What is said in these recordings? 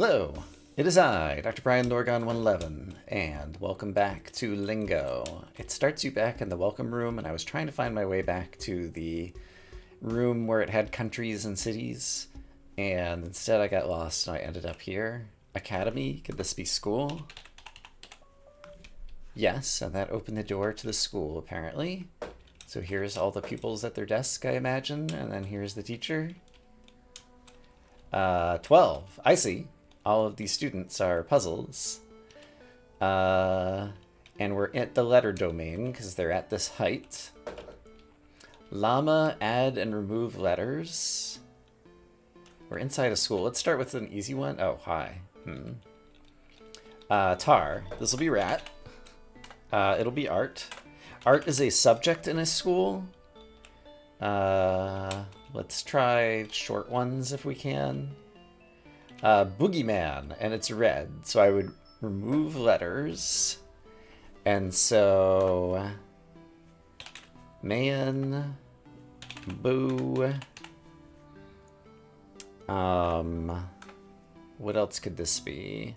Hello, it is I, Dr. Brian Norgon 111, and welcome back to Lingo. It starts you back in the welcome room, and I was trying to find my way back to the room where it had countries and cities, and instead I got lost and I ended up here. Academy, could this be school? Yes, and that opened the door to the school, apparently. So here's all the pupils at their desk, I imagine, and then here's the teacher. 12, I see. All of these students are puzzles. And we're at the letter domain because they're at this height. Llama, add and remove letters. We're inside a school. Let's start with an easy one. Oh, hi. Tar. This will be rat. It'll be art. Art is a subject in a school. Let's try short ones if we can. Boogeyman, and it's red, so I would remove letters, and so man, boo, what else could this be?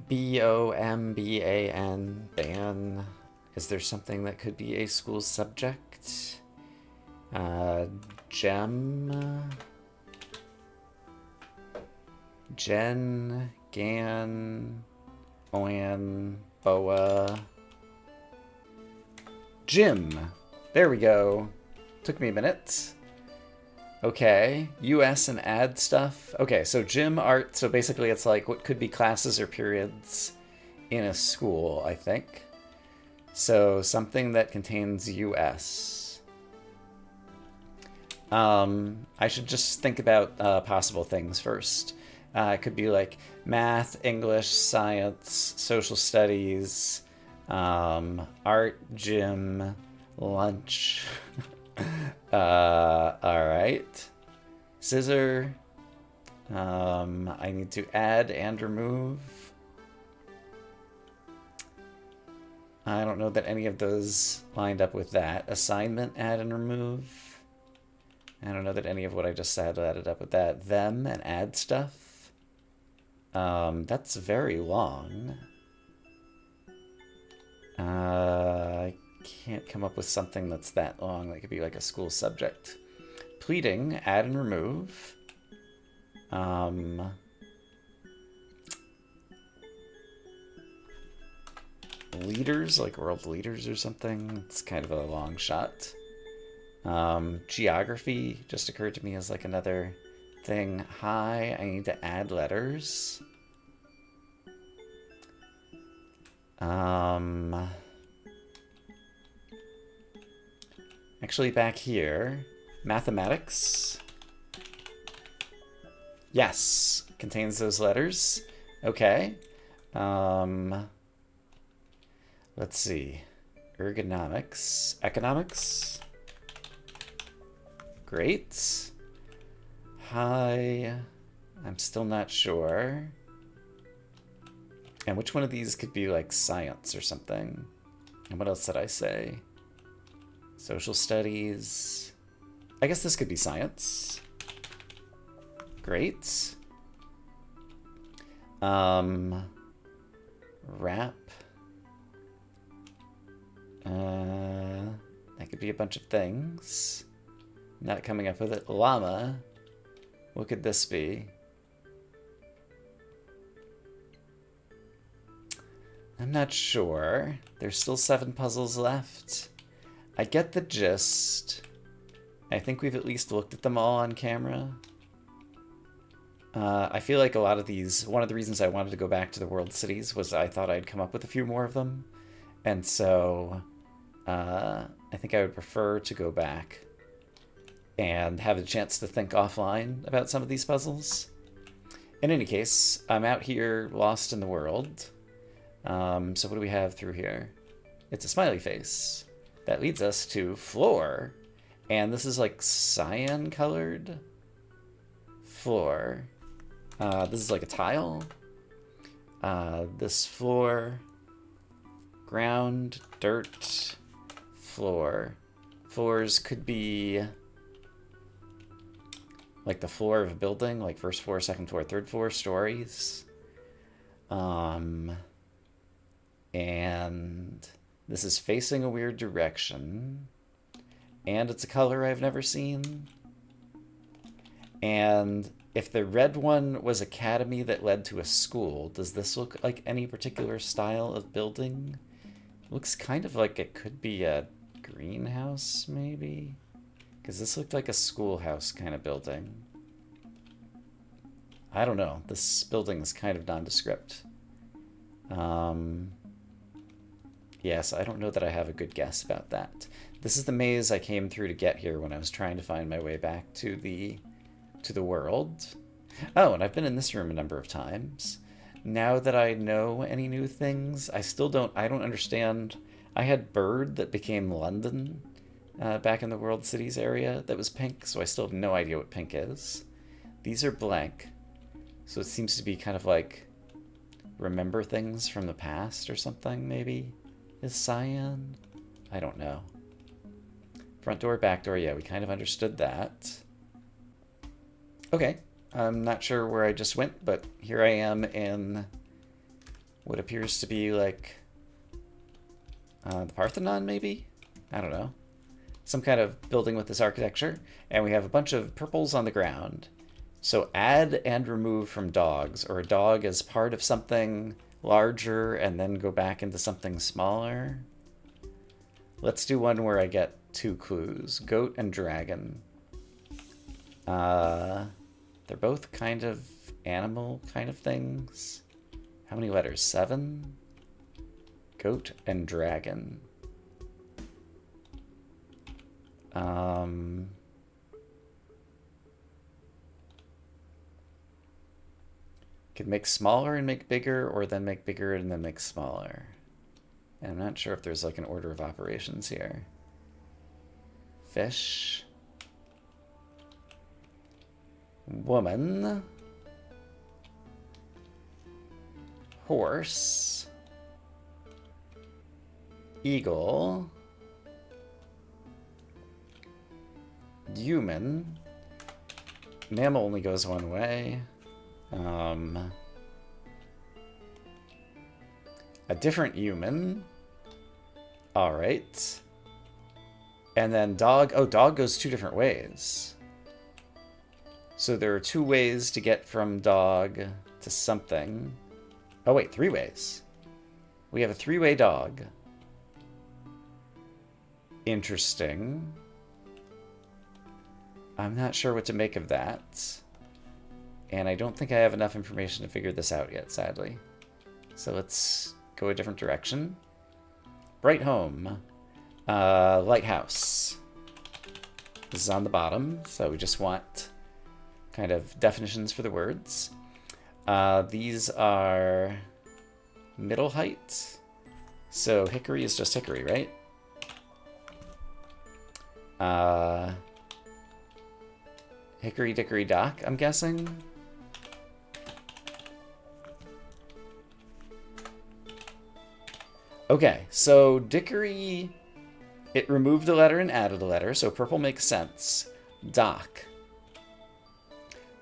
B-O-M-B-A-N, ban. Is there something that could be a school subject? Gem, Jen, Gan, Oan, Boa, Jim. There we go. Took me a minute. Okay, US and add stuff. Okay, so gym art, so basically it's like what could be classes or periods in a school, I think. So something that contains US. I should just think about possible things first. It could be like math, English, science, social studies, art, gym, lunch. All right. Scissor. I need to add and remove. I don't know that any of those lined up with that. Assignment, add and remove. I don't know that any of what I just said added up with that. Them and add stuff. That's very long. I can't come up with something that's that long. That could be like a school subject. Pleading, add and remove. Leaders, like world leaders or something. It's kind of a long shot. Geography just occurred to me as like another thing. Hi, I need to add letters. Actually back here, mathematics. Yes, contains those letters. Okay. Let's see. Ergonomics, economics. Great. Hi, I'm still not sure. And which one of these could be like science or something? And what else did I say? Social studies. I guess this could be science. Great. Rap. That could be a bunch of things. Not coming up with it. Llama. What could this be? I'm not sure. There's still 7 puzzles left. I get the gist. I think we've at least looked at them all on camera. I feel like a lot of these, one of the reasons I wanted to go back to the world cities was I thought I'd come up with a few more of them. And so I think I would prefer to go back and have a chance to think offline about some of these puzzles. In any case, I'm out here lost in the world. So what do we have through here? It's a smiley face. That leads us to floor. And this is like cyan colored floor. This is like a tile. This floor, ground, dirt, floor. Floors could be like the floor of a building, like first floor, second floor, third floor stories. And this is facing a weird direction. And it's a color I've never seen. And if the red one was academy that led to a school, does this look like any particular style of building? Looks kind of like it could be a greenhouse, maybe? Because this looked like a schoolhouse kind of building. I don't know. This building is kind of nondescript. Yes, I don't know that I have a good guess about that. This is the maze I came through to get here when I was trying to find my way back to the world. Oh, and I've been in this room a number of times. Now that I know any new things, I don't understand. I had Bird that became London back in the World Cities area that was pink, so I still have no idea what pink is. These are blank, so it seems to be kind of like remember things from the past or something, maybe? Is cyan? I don't know. Front door, back door, yeah, we kind of understood that. Okay, I'm not sure where I just went, but here I am in what appears to be like the Parthenon, maybe? I don't know. Some kind of building with this architecture, and we have a bunch of purples on the ground. So add and remove from dogs, or a dog as part of something larger and then go back into something smaller. Let's do one where I get 2 clues. Goat and dragon. They're both kind of animal kind of things. How many letters? 7? Goat and dragon. Could make smaller and make bigger, or then make bigger and then make smaller. And I'm not sure if there's like an order of operations here. Fish. Woman. Horse. Eagle. Human. Mammal only goes one way. A different human. All right. And then dog. Oh, dog goes 2 different ways. So there are 2 ways to get from dog to something. Oh, wait, 3 ways. We have a 3-way dog. Interesting. I'm not sure what to make of that. And I don't think I have enough information to figure this out yet, sadly. So let's go a different direction. Bright home. Lighthouse. This is on the bottom, so we just want kind of definitions for the words. These are middle height. So hickory is just hickory, right? Hickory dickory dock, I'm guessing. Okay, so dickory, it removed a letter and added a letter, so purple makes sense. Dock.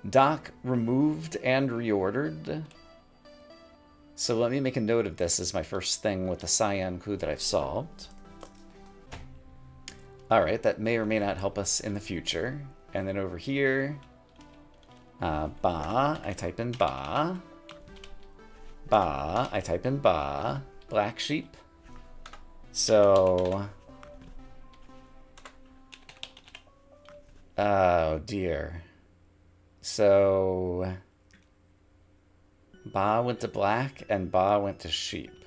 Dock removed and reordered. So let me make a note of this as my first thing with the cyan clue that I've solved. All right, that may or may not help us in the future. And then over here, ba, I type in ba. Ba, I type in ba. Black sheep. So, oh dear. So, ba went to black and ba went to sheep.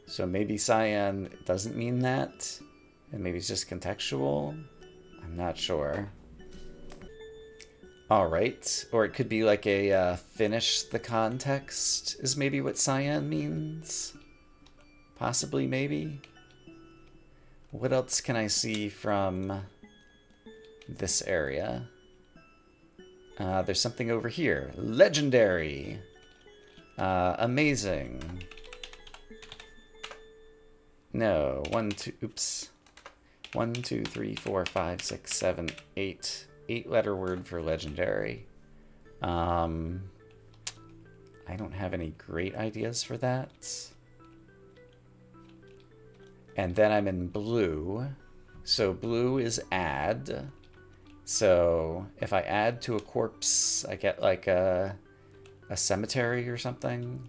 So maybe cyan doesn't mean that, and maybe it's just contextual. I'm not sure. All right, or it could be like a finish the context is maybe what cyan means. Possibly, maybe. What else can I see from this area? There's something over here. Legendary. Amazing. No, 1, 2, oops. 1, 2, 3, 4, 5, 6, 7, 8. 8-letter word for legendary. I don't have any great ideas for that. And then I'm in blue. So blue is add. So if I add to a corpse, I get like a cemetery or something.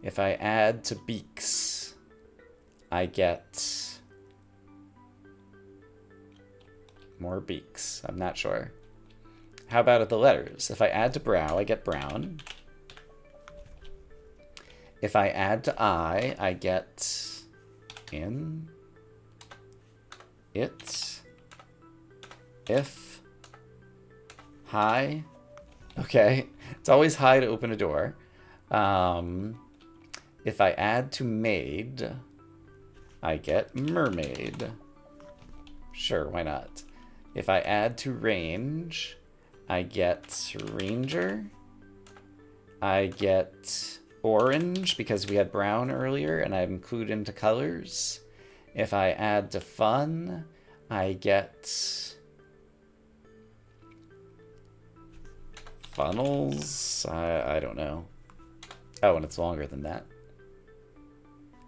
If I add to beaks, I get more beaks. I'm not sure. How about at the letters? If I add to brow, I get brown. If I add to eye, I get in, it, if, high. Okay, it's always high to open a door. If I add to maid, I get mermaid. Sure, why not? If I add to range, I get ranger. I get orange because we had brown earlier and I've included into colors. If I add to fun, I get funnels. I don't know. Oh, and it's longer than that.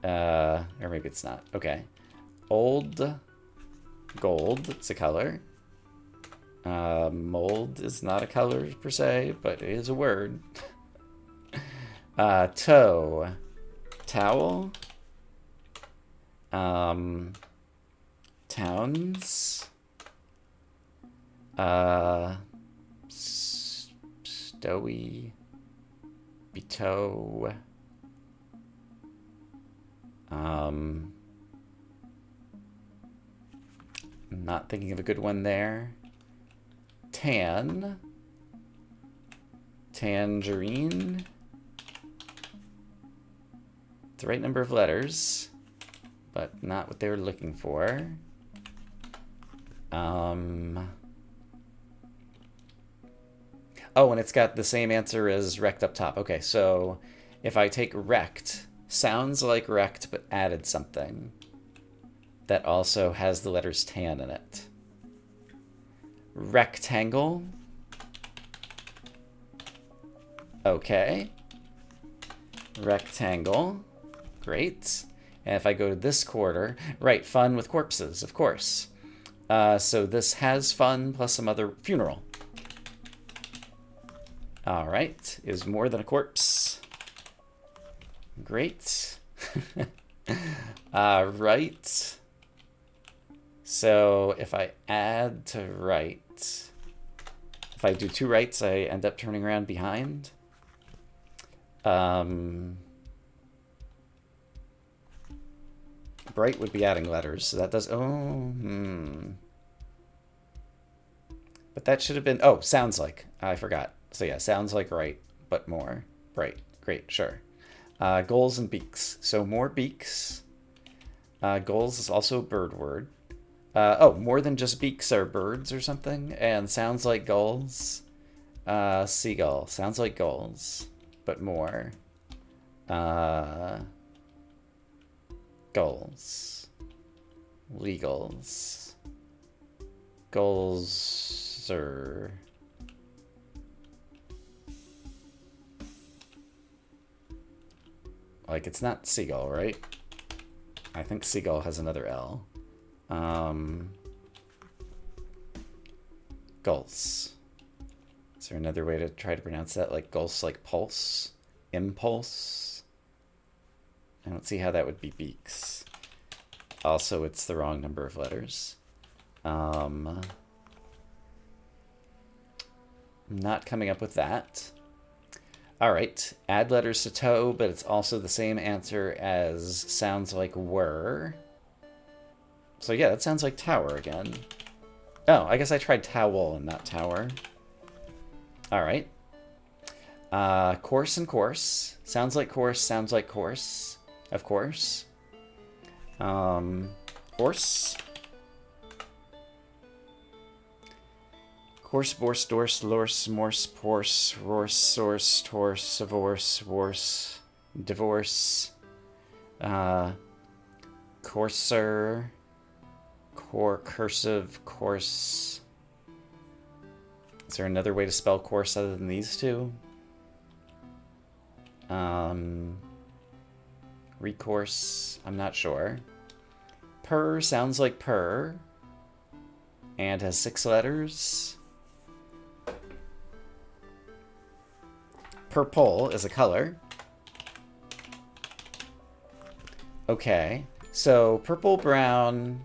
Or maybe it's not. Okay. Old gold, it's a color. Mold is not a color per se, but it is a word. Toe, towel. Towns. Stowy. Beto. I'm not thinking of a good one there. Tan. Tangerine. The right number of letters, but not what they were looking for. Oh, and it's got the same answer as rect up top. Okay, so if I take rect, sounds like rect, but added something that also has the letters tan in it. Rectangle. Okay. Rectangle. Great. And if I go to this quarter, right, fun with corpses, of course. So this has fun plus some other funeral. All right, is more than a corpse. Great. Right. So if I add to right, if I do 2 rights, I end up turning around behind. Bright would be adding letters, so that does... But that should have been... Oh, sounds like. I forgot. So yeah, sounds like right, but more. Bright. Great, sure. Goals and beaks. So more beaks. Goals is also a bird word. Oh, more than just beaks are birds or something. And sounds like gulls. Seagull. Sounds like gulls, but more. Gulls. Legals. Gulls are... Like, it's not seagull, right? I think seagull has another L. Gulls. Is there another way to try to pronounce that? Like gulls, like pulse? Impulse? I don't see how that would be beaks. Also, it's the wrong number of letters. I'm not coming up with that. All right, add letters to toe, but it's also the same answer as sounds like were. So yeah, that sounds like tower again. Oh, I guess I tried towel and not tower. All right. Course and course. Sounds like course, sounds like course. Of course. Horse. Course, borse, dorse, lorse, morse, porse, rorse, source, torse, divorce, worse, divorce. Courser. Cursive, course. Is there another way to spell course other than these two? Recourse, I'm not sure. Purr sounds like purr. And has 6 letters. Purple is a color. Okay, so purple, brown,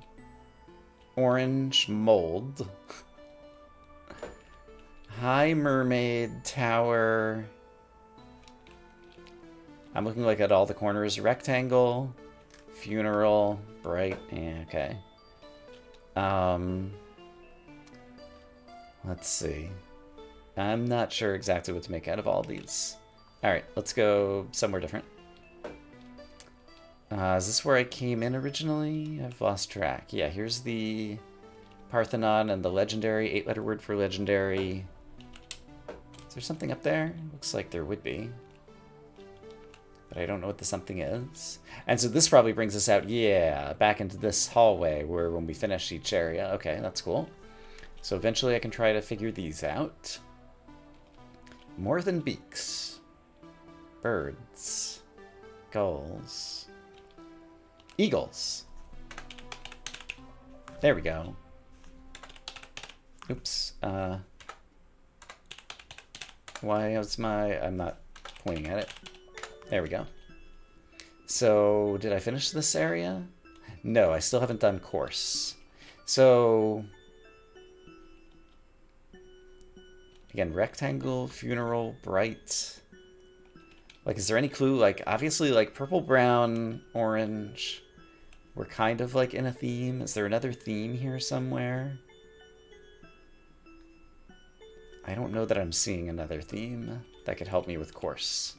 orange, mold. High mermaid, tower. I'm looking like at all the corners. Rectangle, funeral, bright. Okay. Let's see. I'm not sure exactly what to make out of all these. All right, let's go somewhere different. Is this where I came in originally? I've lost track. Yeah, here's the Parthenon and the legendary, 8-letter word for legendary. Is there something up there? Looks like there would be. But I don't know what the something is. And so this probably brings us out, yeah, back into this hallway where when we finish each area. Okay, that's cool. So eventually I can try to figure these out. More than beaks. Birds. Gulls. Eagles. There we go. Oops. Why is my... I'm not pointing at it. There we go. So, did I finish this area? No, I still haven't done course. So... Again, rectangle, funeral, bright. Like, is there any clue? Like, obviously, like, purple, brown, orange. We're kind of, like, in a theme. Is there another theme here somewhere? I don't know that I'm seeing another theme that could help me with course.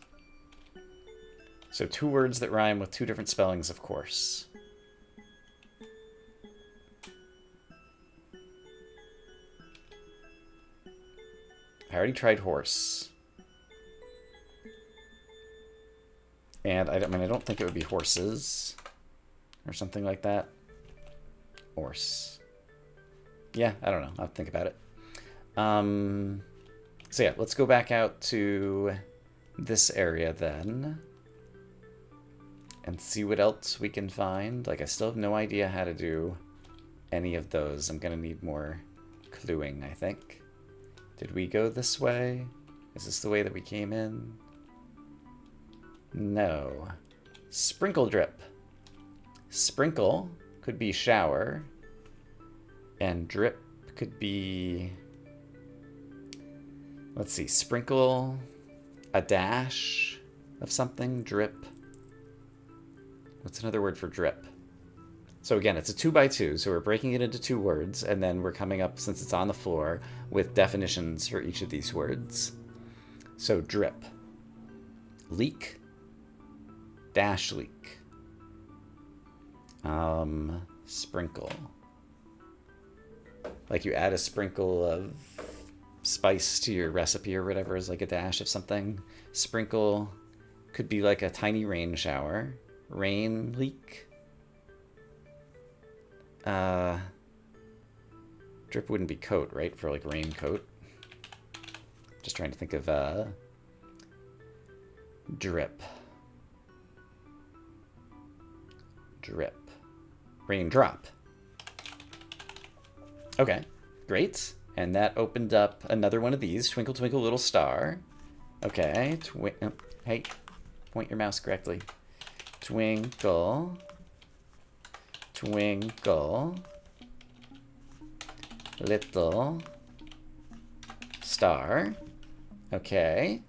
So 2 words that rhyme with 2 different spellings of course. I already tried horse. And I don't think it would be horses or something like that. Horse. Yeah, I don't know. I'll think about it. So yeah, let's go back out to this area then and see what else we can find. Like, I still have no idea how to do any of those. I'm gonna need more cluing, I think. Did we go this way? Is this the way that we came in? No. Sprinkle drip. Sprinkle could be shower, and drip could be... Let's see, sprinkle, a dash of something, drip. What's another word for drip? So again, it's a 2x2, so we're breaking it into 2 words, and then we're coming up, since it's on the floor, with definitions for each of these words. So drip. Leak. Dash leak. Sprinkle. Like you add a sprinkle of spice to your recipe or whatever is like a dash of something. Sprinkle could be like a tiny rain shower. Rain leak. Drip wouldn't be coat, right? For like raincoat. Just trying to think of drip. Drip. Raindrop. Okay, great. And that opened up another one of these. Twinkle, twinkle, little star. Okay. Hey, point your mouse correctly. Twinkle. Twinkle. Little star. Okay.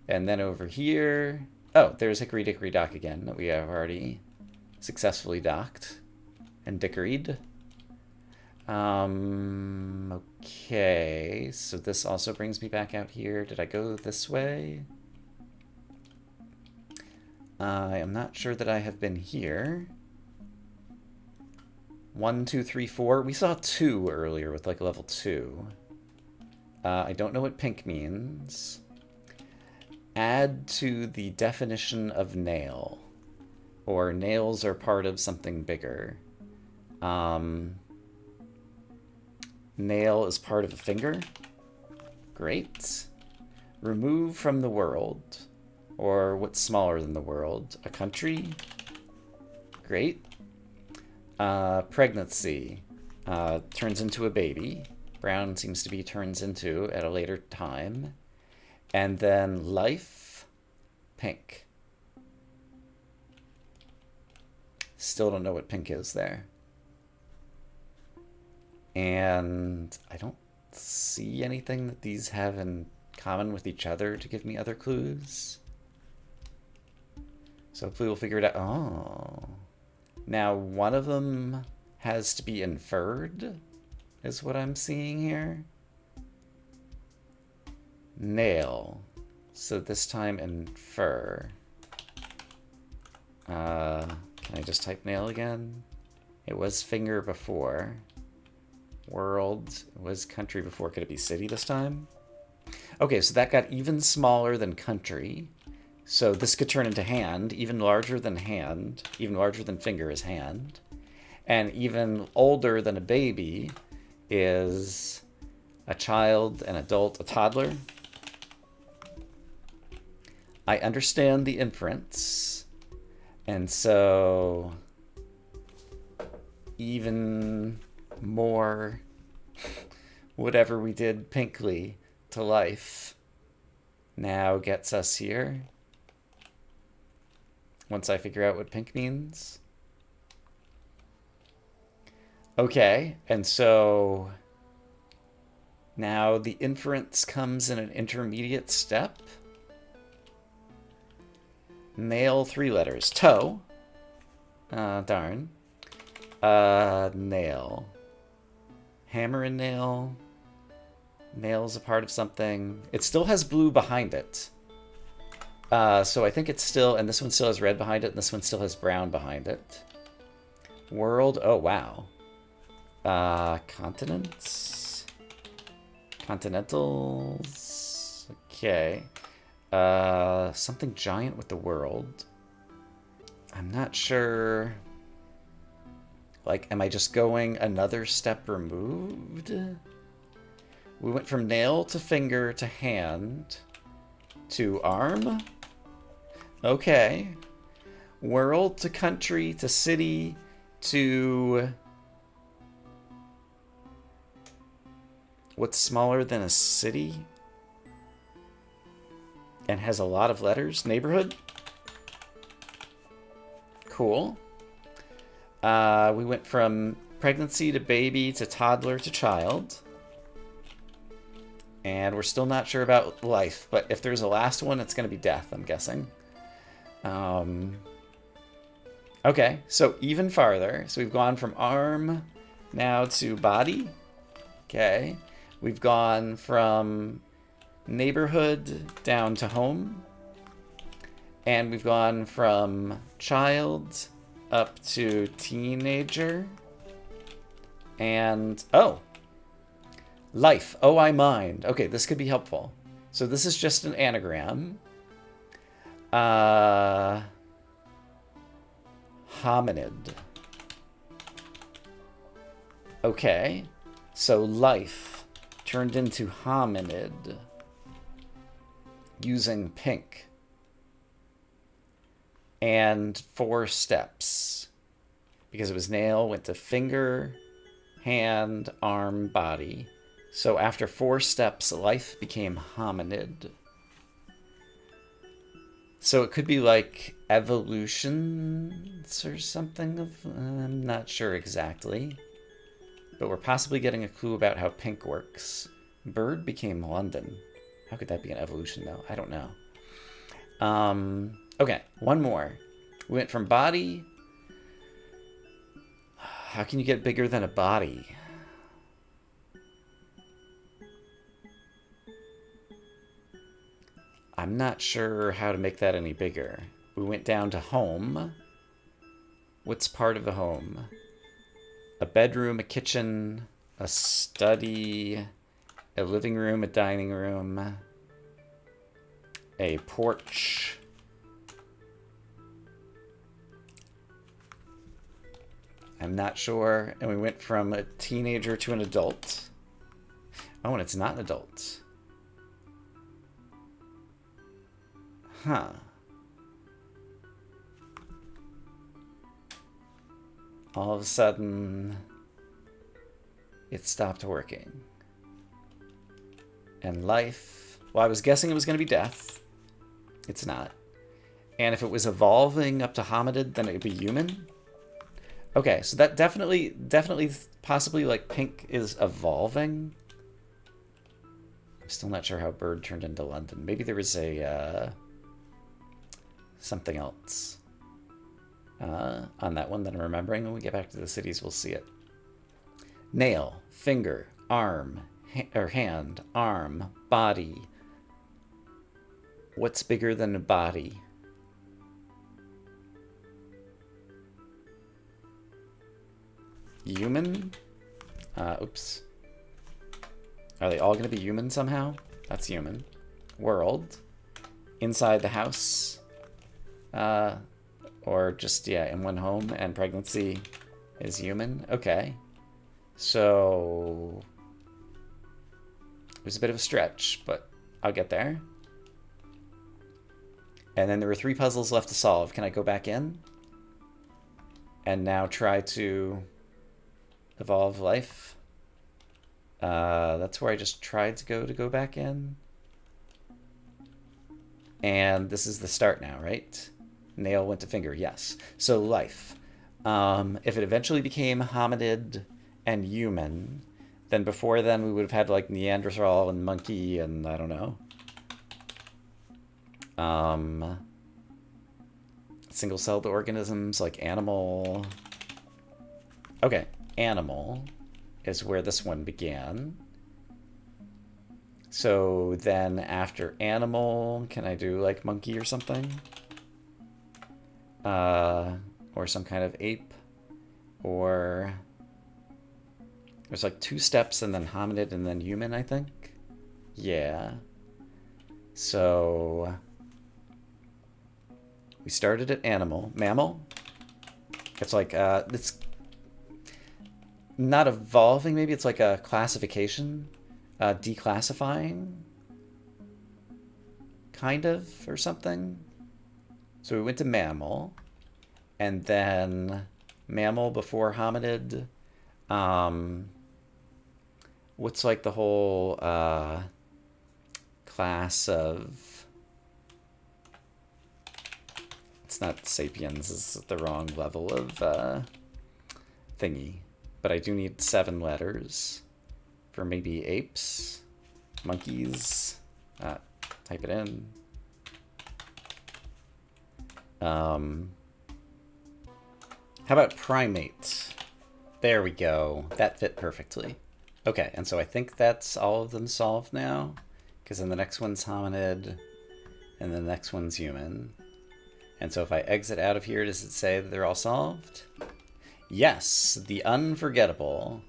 And then over here... Oh, there's Hickory Dickory Dock again that we have already successfully docked and dickoried. Okay, so this also brings me back out here. Did I go this way? I am not sure that I have been here. 1, 2, 3, 4. We saw 2 earlier with like level 2. I don't know what pink means. Add to the definition of nail. Or nails are part of something bigger. Nail is part of a finger. Great. Remove from the world. Or what's smaller than the world? A country? Great. Pregnancy. Turns into a baby. Brown seems to be turns into at a later time. And then life. Pink. Still don't know what pink is there. And I don't see anything that these have in common with each other to give me other clues. So hopefully we'll figure it out. Oh. Now one of them has to be inferred, is what I'm seeing here. Nail. So this time infer. Can I just type nail again? It was finger before. World. It was country before. Could it be city this time? Okay, so that got even smaller than country. So this could turn into hand, even larger than hand, even larger than finger is hand. And even older than a baby is a child, an adult, a toddler. I understand the inference. And so even more whatever we did pinkly to life now gets us here. Once I figure out what pink means. Okay, and so now the inference comes in an intermediate step. Nail 3 letters. Toe. Darn. Nail. Hammer and nail. Nail's a part of something. It still has blue behind it. So I think it's still, and this one still has red behind it, and this one still has brown behind it. World, oh wow. Continents. Continentals. Okay. Something giant with the world. I'm not sure. Like, am I just going another step removed? We went from nail to finger to hand to arm. Okay. World to country to city to... What's smaller than a city? And has a lot of letters? Neighborhood? Cool. We went from pregnancy to baby to toddler to child. And we're still not sure about life, but if there's a last one, it's going to be death, I'm guessing. Okay, so even farther. So we've gone from arm now to body. Okay. We've gone from neighborhood down to home. And we've gone from child up to teenager. And, oh, life. Oh, I mind. Okay, this could be helpful. So this is just an anagram. Hominid. Okay, so life turned into hominid using pink. And 4 steps. Because it was nail, went to finger, hand, arm, body. So after 4 steps, life became hominid. So it could be like evolutions or something. I'm not sure exactly. But we're possibly getting a clue about how pink works. Bird became London. How could that be an evolution, though? I don't know. Okay, one more. We went from body. How can you get bigger than a body? I'm not sure how to make that any bigger. We went down to home. What's part of a home? A bedroom, a kitchen, a study, a living room, a dining room, a porch. I'm not sure. And we went from a teenager to an adult. Oh, and it's not an adult. Huh. All of a sudden, it stopped working. And life... Well, I was guessing it was going to be death. It's not. And if it was evolving up to hominid, then it would be human. Okay, so that definitely, possibly, like, pink is evolving. I'm still not sure how bird turned into London. Maybe there was a, something else on that one that I'm remembering. When we get back to the cities, we'll see it. Nail, finger, arm, or hand, arm, body. What's bigger than a body? Human? Oops. Are they all going to be human somehow? That's human. World. Inside the house. Or just, yeah, in one home, and pregnancy is human. Okay. So... it was a bit of a stretch, but I'll get there. And then there were 3 puzzles left to solve. Can I go back in? And now try to evolve life? That's where I just tried to go back in. And this is the start now, right? Nail went to finger, yes. So life. If it eventually became hominid and human, then before then we would have had like Neanderthal and monkey and I don't know. Single-celled organisms like animal. Okay, animal is where this one began. So then after animal, can I do like monkey or something? Or some kind of ape? Or there's like 2 steps and then hominid and then human, I think. Yeah. So we started at animal. Mammal? It's like, it's not evolving, maybe it's like a classification. Declassifying? Kind of, or something. So we went to mammal. And then mammal before hominid. What's like the whole class of... It's not sapiens, it's the wrong level of thingy. But I do need 7 letters for maybe apes, monkeys. Type it in. How about primate? There we go. That fit perfectly. Okay, and so I think that's all of them solved now, because then the next one's hominid, and the next one's human. And so if I exit out of here, does it say that they're all solved? Yes, the unforgettable.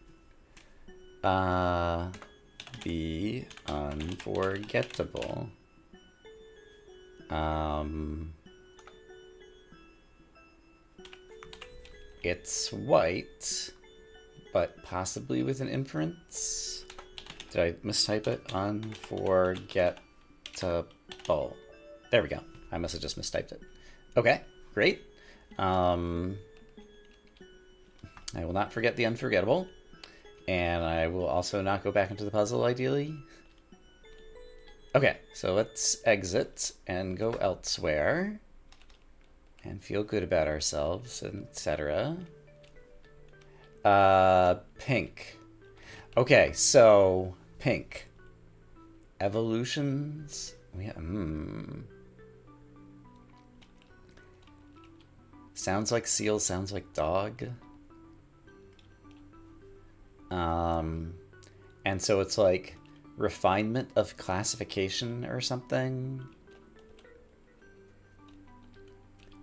The unforgettable. It's white, but possibly with an inference. Did I mistype it? Unforgettable. There we go. I must have just mistyped it. Okay, great. I will not forget the unforgettable. And I will also not go back into the puzzle, ideally. Okay, so let's exit and go elsewhere. And feel good about ourselves, etc. Pink. Okay, so pink. Evolutions. Sounds like seal, sounds like dog. And so it's like refinement of classification or something.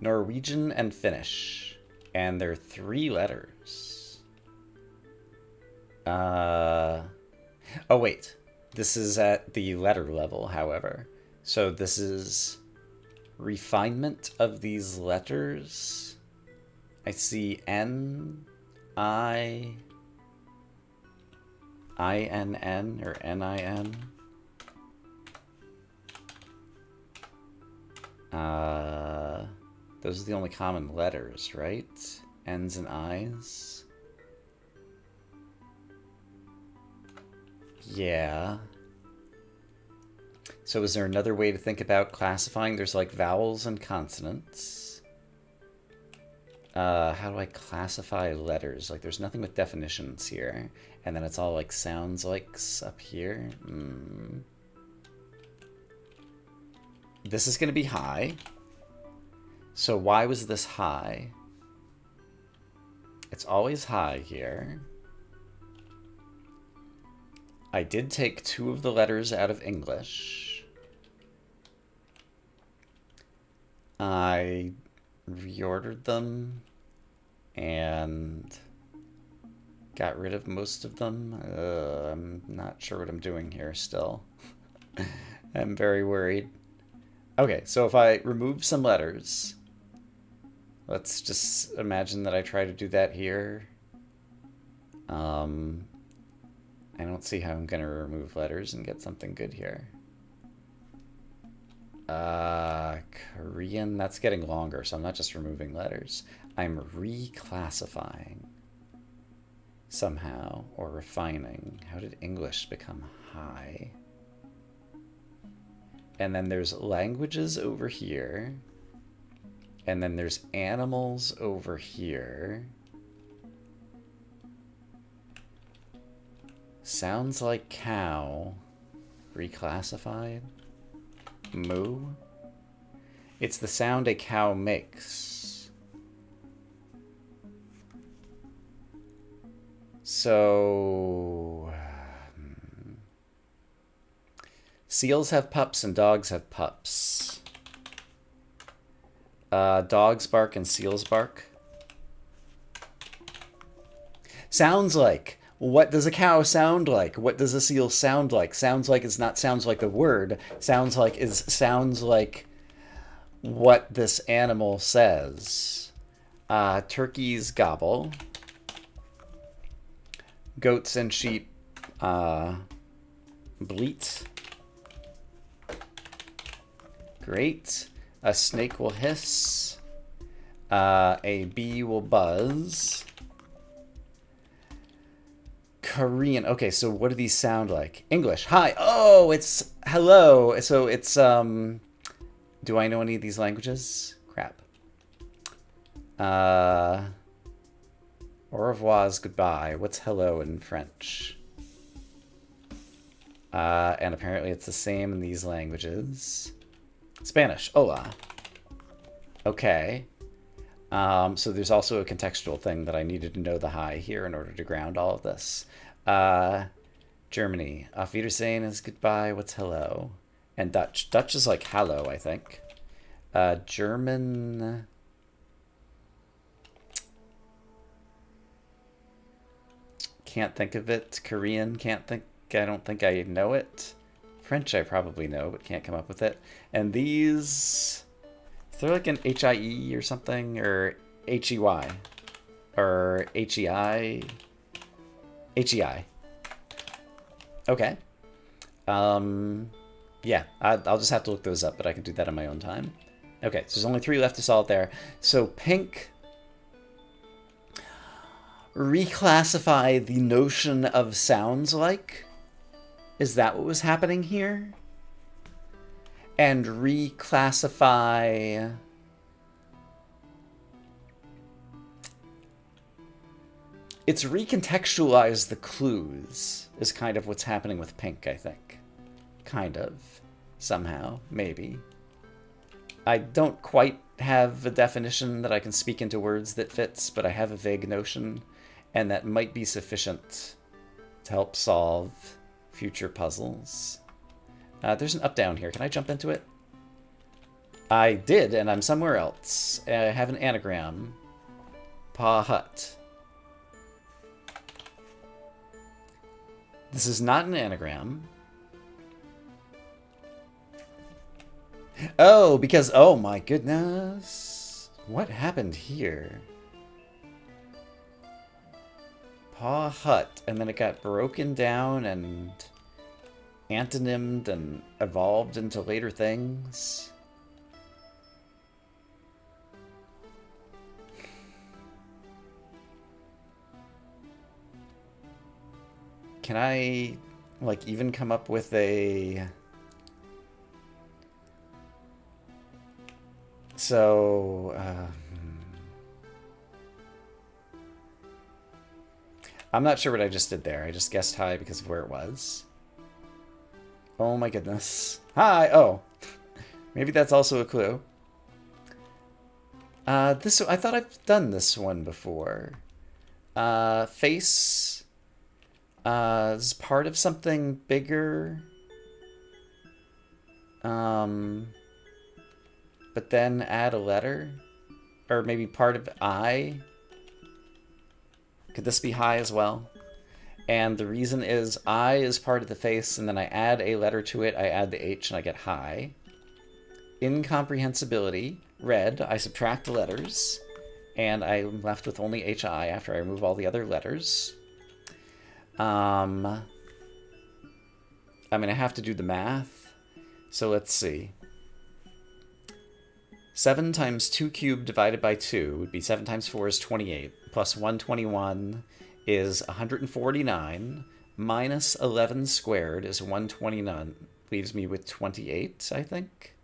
Norwegian and Finnish. And they're 3 letters. Oh, wait. This is at the letter level, however. So this is refinement of these letters. I see N, I, INN or NIN. Those are the only common letters, right? N's and I's. Yeah. So is there another way to think about classifying? There's like vowels and consonants. How do I classify letters? Like there's nothing with definitions here. And then it's all like sounds likes up here. This is going to be high. So why was this high? It's always high here. I did take 2 of the letters out of English. I reordered them and got rid of most of them. I'm not sure what I'm doing here still. I'm very worried. Okay, so if I remove some letters, let's just imagine that I try to do that here. I don't see how I'm going to remove letters and get something good here. Korean, that's getting longer, so I'm not just removing letters. I'm reclassifying somehow, or refining. How did English become high? And then there's languages over here. And then there's animals over here. Sounds like cow. Reclassified. Moo. It's the sound a cow makes. So... seals have pups and dogs have pups. Dogs bark and seals bark. Sounds like. What does a cow sound like? What does a seal sound like? Sounds like is not sounds like the word. Sounds like is sounds like what this animal says. Turkeys gobble. Goats and sheep bleat. Great. A snake will hiss. A bee will buzz. Korean. Okay, so what do these sound like? English. Hi. Oh, it's hello. So it's do I know any of these languages? Crap. Au revoir is goodbye. What's hello in French? And apparently it's the same in these languages. Spanish. Hola. Okay. So there's also a contextual thing that I needed to know the high here in order to ground all of this. Germany. Auf Wiedersehen is goodbye. What's hello? And Dutch. Dutch is like hello, I think. German. Can't think of it. Korean. Can't think. I don't think I know it. French I probably know, but can't come up with it. And these... is there like an H-I-E or something? Or H-E-Y? Or H-E-I? H-E-I. Okay. Yeah, I'll just have to look those up, but I can do that on my own time. Okay, so there's only 3 left to solve there. So pink... reclassify the notion of sounds like? Is that what was happening here? And reclassify... it's recontextualize the clues is kind of what's happening with pink, I think. Kind of. Somehow. Maybe. I don't quite have a definition that I can speak into words that fits, but I have a vague notion, and that might be sufficient to help solve future puzzles. There's an up-down here. Can I jump into it? I did, and I'm somewhere else. I have an anagram. Pa hut. This is not an anagram. Oh, because... oh my goodness. What happened here? Pa hut, and then it got broken down and antonymed and evolved into later things. Can I, like, even come up with a... So, I'm not sure what I just did there. I just guessed high because of where it was. Oh my goodness. Hi! Oh. Maybe that's also a clue. I thought I've done this one before. Face is part of something bigger. But then add a letter? Or maybe part of I? Could this be high as well? And the reason is I is part of the face, and then I add a letter to it, I add the H, and I get high. Incomprehensibility, red, I subtract the letters, and I'm left with only HI after I remove all the other letters. I'm going to have to do the math. So let's see. 7 times 2 cubed divided by 2 would be 7 times 4 is 28, plus 121 is 149, minus 11 squared is 129, leaves me with 28, I think.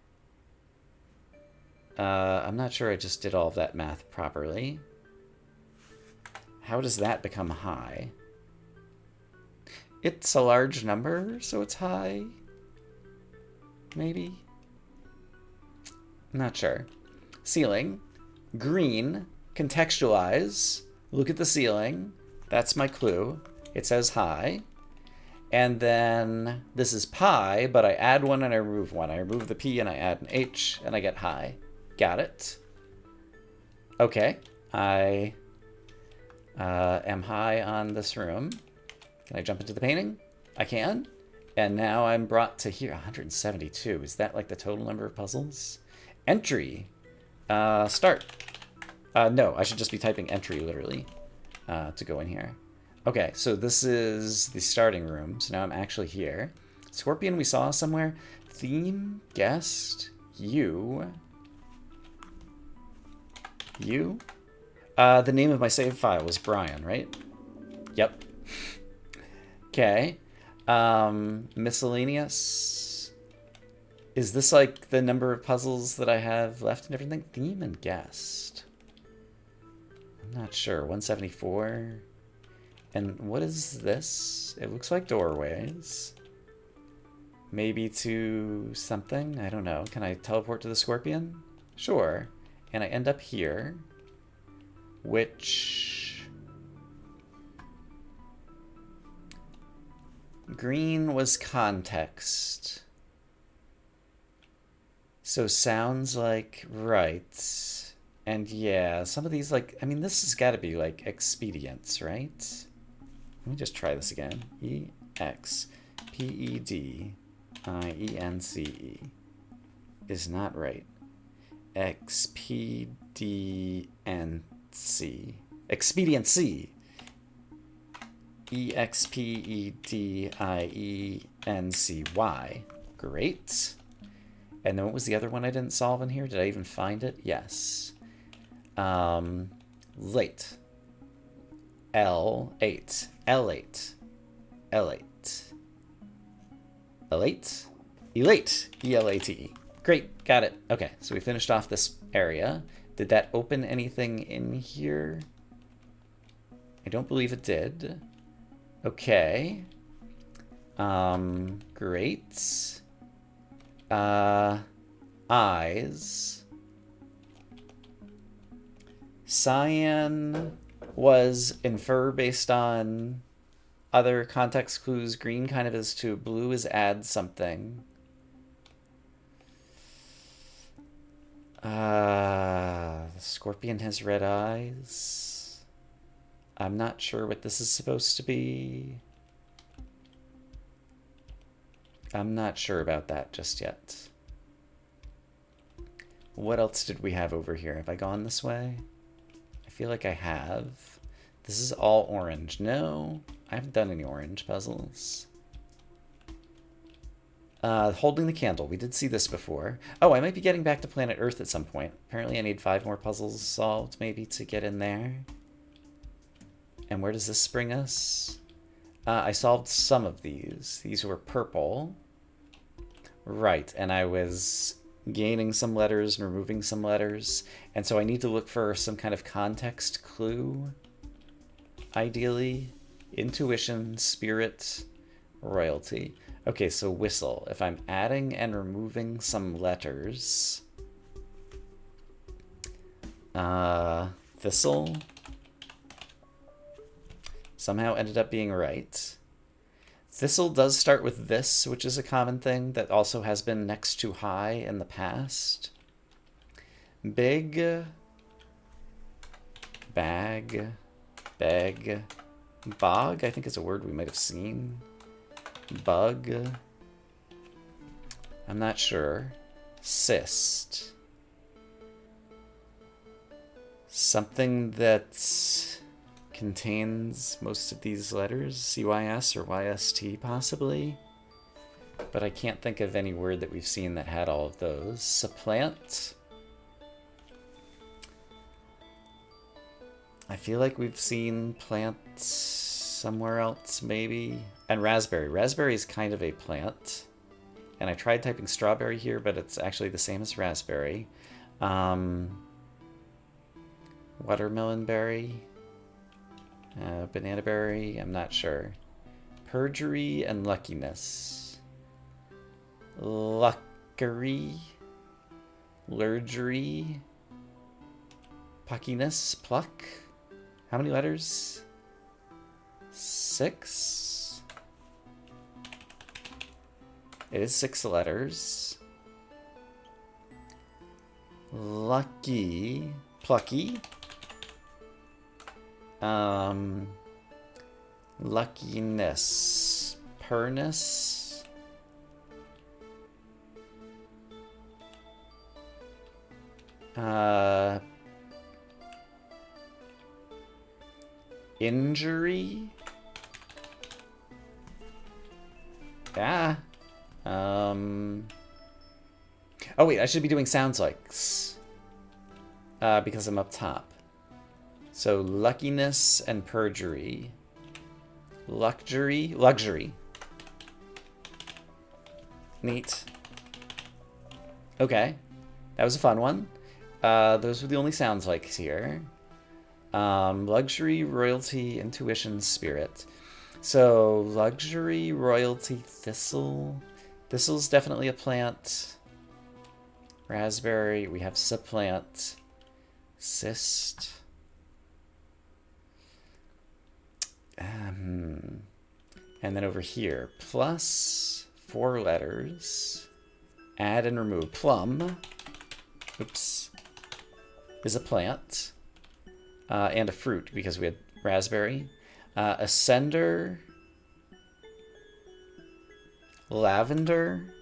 I'm not sure I just did all of that math properly. How does that become high? It's a large number, so it's high. Maybe? Not sure. Ceiling. Green. Contextualize. Look at the ceiling. That's my clue. It says high. And then this is pi, but I add one and I remove one. I remove the P and I add an H and I get high. Got it. Okay. I am high on this room. Can I jump into the painting? I can. And now I'm brought to here. 172. Is that like the total number of puzzles? Entry. Start. No, I should just be typing entry literally to go in here. Okay, so this is the starting room. So now I'm actually here. Scorpion we saw somewhere. Theme, guest, you. You? The name of my save file was Brian, right? Yep. Okay. Miscellaneous. Is this like the number of puzzles that I have left and everything? Theme and guest. I'm not sure. 174. And what is this? It looks like doorways. Maybe to something? I don't know. Can I teleport to the scorpion? Sure. And I end up here. Which... green was context. So sounds like right. And yeah, some of these like, I mean, this has got to be like expedience, right? Let me just try this again. E-X-P-E-D-I-E-N-C-E is not right. Expediency. Expediency. E-X-P-E-D-I-E-N-C-Y. Great. And then what was the other one I didn't solve in here? Did I even find it? Yes. Late. L8. L8. L8. Elate? Elate. E-L-A-T-E. Great. Got it. Okay, so we finished off this area. Did that open anything in here? I don't believe it did. Okay. Great. Eyes. Cyan was infer based on other context clues. Green kind of is too. Blue is add something. The scorpion has red eyes. I'm not sure what this is supposed to be. I'm not sure about that just yet. What else did we have over here? Have I gone this way? I feel like I have. This is all orange. No, I haven't done any orange puzzles. Holding the candle. We did see this before. Oh, I might be getting back to planet Earth at some point. Apparently I need 5 more puzzles solved maybe to get in there. And where does this bring us? I solved some of these. These were purple. Right, and I was gaining some letters and removing some letters. And so I need to look for some kind of context clue, ideally. Intuition, spirit, royalty. Okay, so whistle. If I'm adding and removing some letters... thistle somehow ended up being right. Thistle does start with this, which is a common thing that also has been next to high in the past. Big, bag, beg, bog, I think is a word we might have seen. Bug, I'm not sure. Cyst. Something that contains most of these letters, CYS or YST possibly, but I can't think of any word that we've seen that had all of those. Supplant. I feel like we've seen plants somewhere else, maybe. And raspberry. Raspberry is kind of a plant. And I tried typing strawberry here, but it's actually the same as raspberry. Watermelon berry. Banana berry, I'm not sure. Perjury and luckiness. Luckery. Lurgery. Puckiness. Pluck. How many letters? 6? It is 6 letters. Lucky. Plucky. Luckiness. Perness. Injury. Ah. Oh wait, I should be doing sounds likes. Because I'm up top. So luckiness and perjury. Luxury. Luxury. Neat. Okay. That was a fun one. Those were the only sounds likes here. Luxury, royalty, intuition, spirit. So luxury, royalty, thistle. Thistle's definitely a plant. Raspberry, we have supplant. Cyst. And then over here, plus 4 letters. Add and remove. Plum. Oops. Is a plant. And a fruit, because we had raspberry. Ascender. Lavender.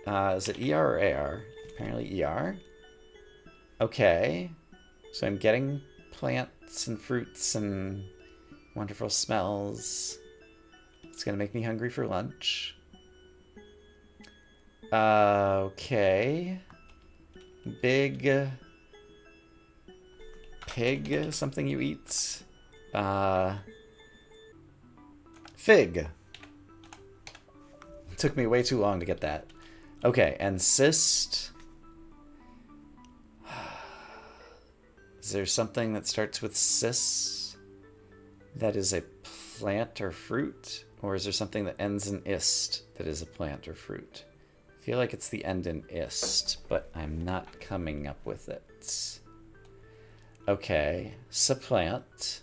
Is it ER or AR? Apparently ER. Okay. So I'm getting plants and fruits and wonderful smells. It's gonna make me hungry for lunch. Okay. Big pig, something you eat. Fig. It took me way too long to get that. Okay, and cyst. Is there something that starts with cis that is a plant or fruit? Or is there something that ends in ist that is a plant or fruit? I feel like it's the end in ist, but I'm not coming up with it. Okay, supplant.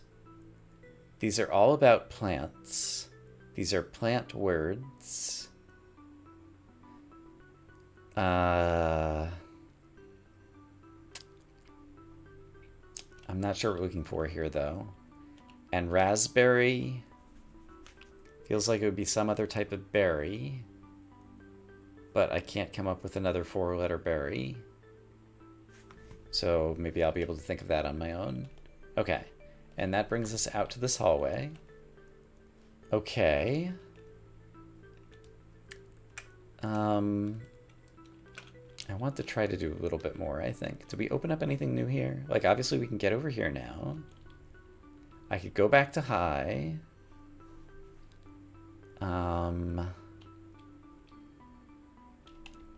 These are all about plants. These are plant words. I'm not sure what we're looking for here, though. And raspberry feels like it would be some other type of berry, but I can't come up with another 4-letter berry. So maybe I'll be able to think of that on my own. Okay, and that brings us out to this hallway. Okay. I want to try to do a little bit more, I think. Did we open up anything new here? Like, obviously we can get over here now. I could go back to high.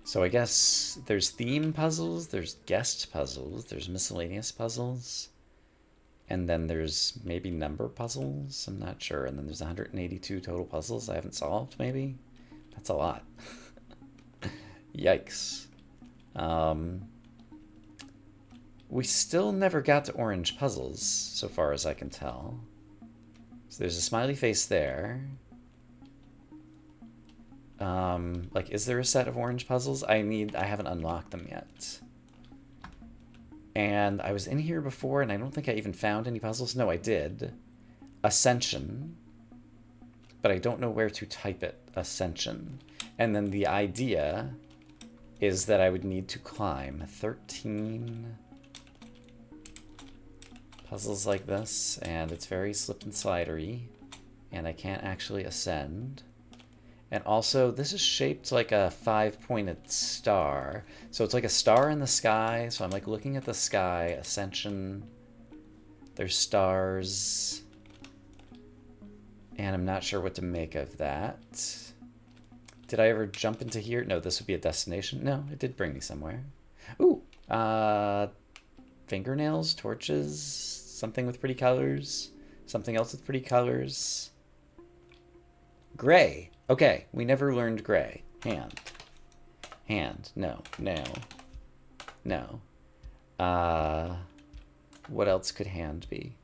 So I guess there's theme puzzles, there's guest puzzles, there's miscellaneous puzzles, and then there's maybe number puzzles, I'm not sure, and then there's 182 total puzzles I haven't solved, maybe? That's a lot. Yikes. We still never got to orange puzzles, so far as I can tell. So there's a smiley face there. Like, is there a set of orange puzzles? I haven't unlocked them yet. And I was in here before, and I don't think I even found any puzzles. No, I did. Ascension. But I don't know where to type it. Ascension. And then the idea is that I would need to climb 13 puzzles like this, and it's very slip and slidery, and I can't actually ascend. And also, this is shaped like a 5-pointed star. So it's like a star in the sky. So I'm like looking at the sky, ascension. There's stars. And I'm not sure what to make of that. Did I ever jump into here? No, this would be a destination. No, it did bring me somewhere. Ooh, fingernails, torches, something with pretty colors, something else with pretty colors. Gray. Okay, we never learned gray. Hand. Hand. No. No. No. What else could hand be?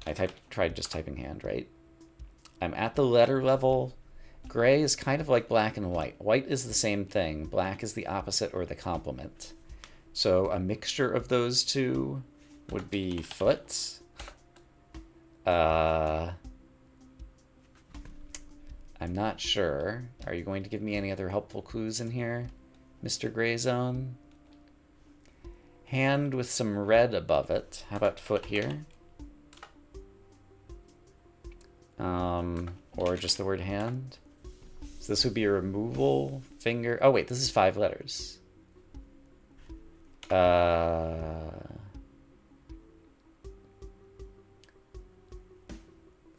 I tried just typing hand, right? I'm at the letter level. Gray is kind of like black and white. White is the same thing. Black is the opposite or the complement. So a mixture of those two would be foot. I'm not sure. Are you going to give me any other helpful clues in here, Mr. Gray Zone? Hand with some red above it. How about foot here? Or just the word hand? So this would be a removal finger. Oh wait, this is 5 letters.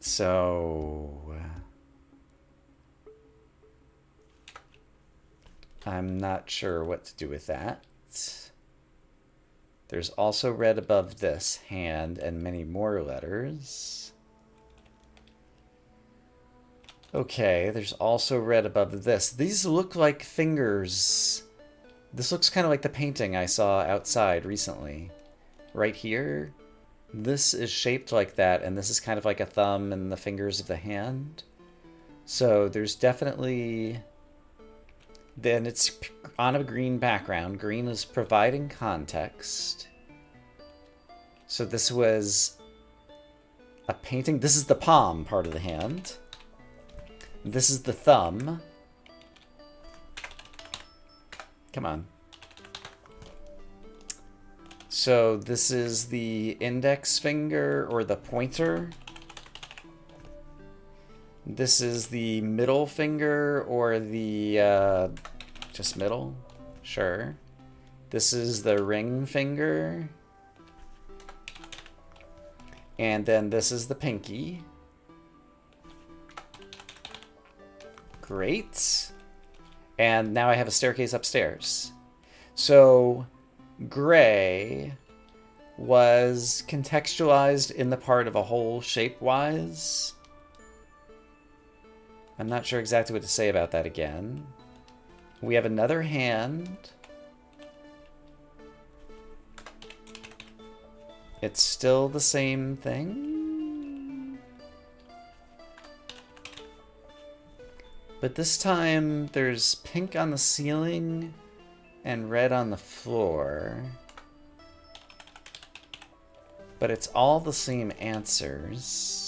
So I'm not sure what to do with that. There's also red above this, hand, and many more letters. Okay, there's also red above this. These look like fingers. This looks kind of like the painting I saw outside recently. Right here, this is shaped like that, and this is kind of like a thumb and the fingers of the hand. So there's definitely... Then it's on a green background. Green is providing context. So this was a painting. This is the palm part of the hand. This is the thumb. Come on. So this is the index finger or the pointer. This is the middle finger or the just middle. Sure. This is the ring finger. And then this is the pinky. Great. And now I have a staircase upstairs. So gray was contextualized in the part of a whole shape-wise. I'm not sure exactly what to say about that again. We have another hand. It's still the same thing. But this time there's pink on the ceiling and red on the floor. But it's all the same answers.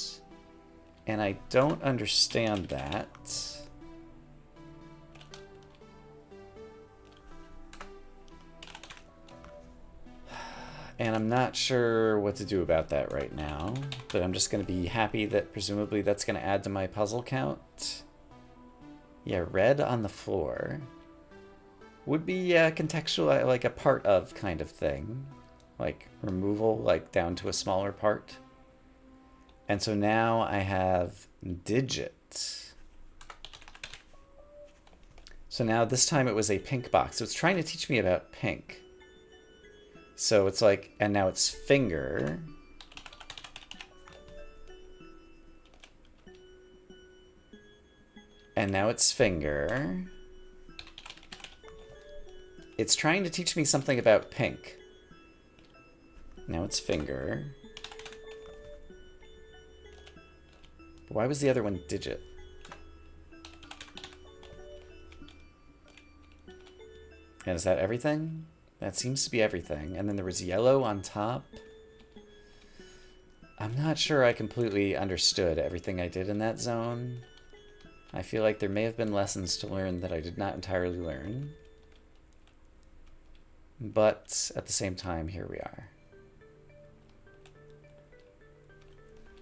And I don't understand that. And I'm not sure what to do about that right now. But I'm just going to be happy that presumably that's going to add to my puzzle count. Yeah, red on the floor would be contextual, like a part of kind of thing. like removal, like down to a smaller part. And so now I have digit. So now this time it was a pink box. So it's trying to teach me about pink. So it's like, and now it's finger. And now it's finger. It's trying to teach me something about pink. Now it's finger. Why was the other one digit? And is that everything? That seems to be everything. And then there was yellow on top. I'm not sure I completely understood everything I did in that zone. I feel like there may have been lessons to learn that I did not entirely learn. But at the same time, here we are.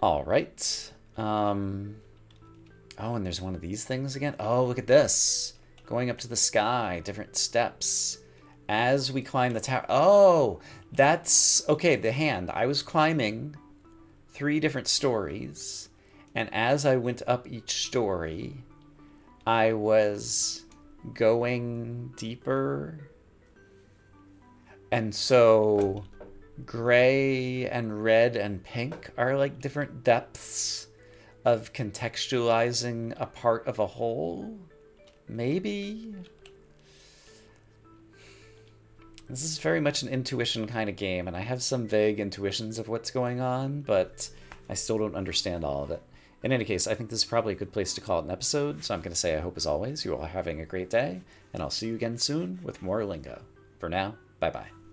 All right. Oh, and there's one of these things again. Oh, look at this. Going up to the sky, different steps. As we climb the tower. Oh, that's... Okay, the hand. I was climbing 3 different stories. And as I went up each story, I was going deeper. And so gray and red and pink are like different depths of contextualizing a part of a whole. Maybe? This is very much an intuition kind of game, and I have some vague intuitions of what's going on, but I still don't understand all of it. In any case, I think this is probably a good place to call it an episode, so I'm going to say I hope, as always, you all are having a great day, and I'll see you again soon with more Lingo. For now, bye-bye.